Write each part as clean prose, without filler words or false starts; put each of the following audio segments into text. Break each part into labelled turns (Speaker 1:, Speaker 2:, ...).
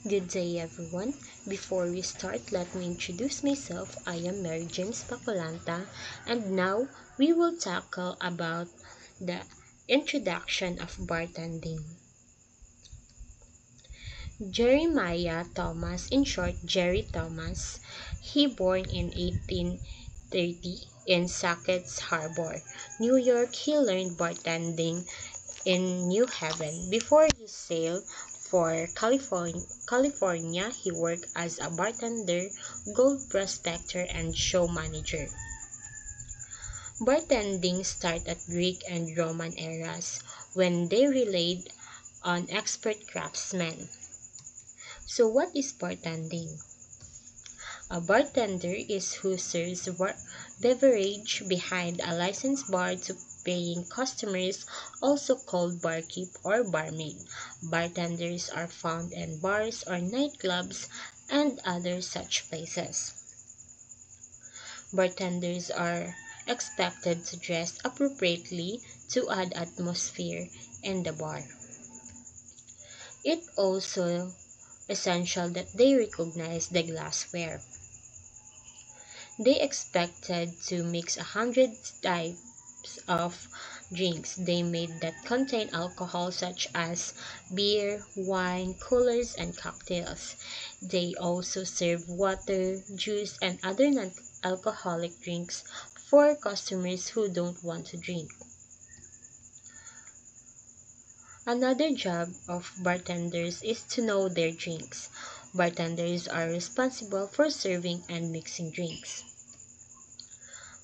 Speaker 1: Good day, everyone. Before we start, let me introduce myself. I am Mary James Pacolanta, and now we will tackle about the introduction of bartending. Jeremiah Thomas, in short, Jerry Thomas, he born in 1830 in Sackett's Harbor, New York. He learned bartending in New Haven. Before he sailed for California, he worked as a bartender, gold prospector, and show manager. Bartending started at Greek and Roman eras when they relied on expert craftsmen. So what is bartending? A bartender is who serves beverage behind a licensed bar to paying customers, also called barkeep or barmaid. Bartenders are found in bars or nightclubs and other such places. Bartenders are expected to dress appropriately to add atmosphere in the bar. It also essential that they recognize the glassware. They expected to mix 100 types of drinks they made that contain alcohol such as beer, wine, coolers, and cocktails. They also serve water, juice, and other non-alcoholic drinks for customers who don't want to drink. Another job of bartenders is to know their drinks. Bartenders are responsible for serving and mixing drinks.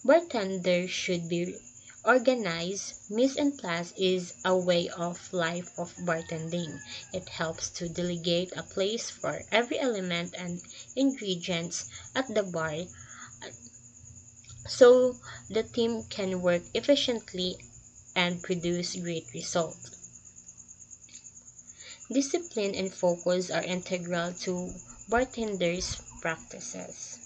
Speaker 1: Bartenders should be organized. Mise en place is a way of life of bartending. It helps to delegate a place for every element and ingredients at the bar so the team can work efficiently and produce great results. Discipline and focus are integral to bartenders' practices.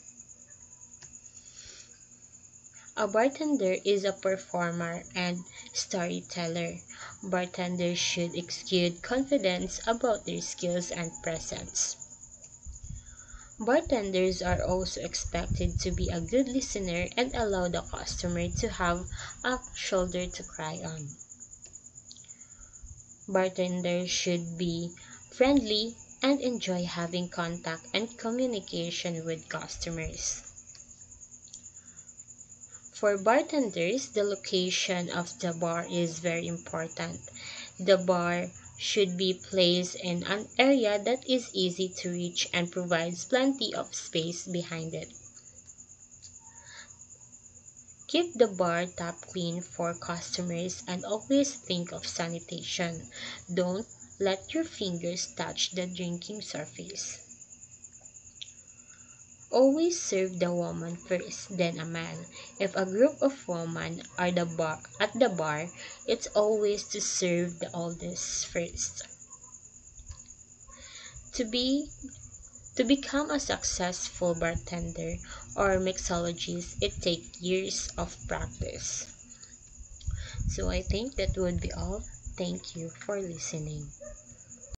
Speaker 1: A bartender is a performer and storyteller. Bartenders should exude confidence about their skills and presence. Bartenders are also expected to be a good listener and allow the customer to have a shoulder to cry on. Bartenders should be friendly and enjoy having contact and communication with customers. For bartenders, the location of the bar is very important. The bar should be placed in an area that is easy to reach and provides plenty of space behind it. Keep the bar top clean for customers and always think of sanitation. Don't let your fingers touch the drinking surface. Always serve the woman first, then a man. If a group of women are at the bar, it's always to serve the oldest first. To be to become a successful bartender or mixologist, it takes years of practice. So I think that would be all. Thank you for listening.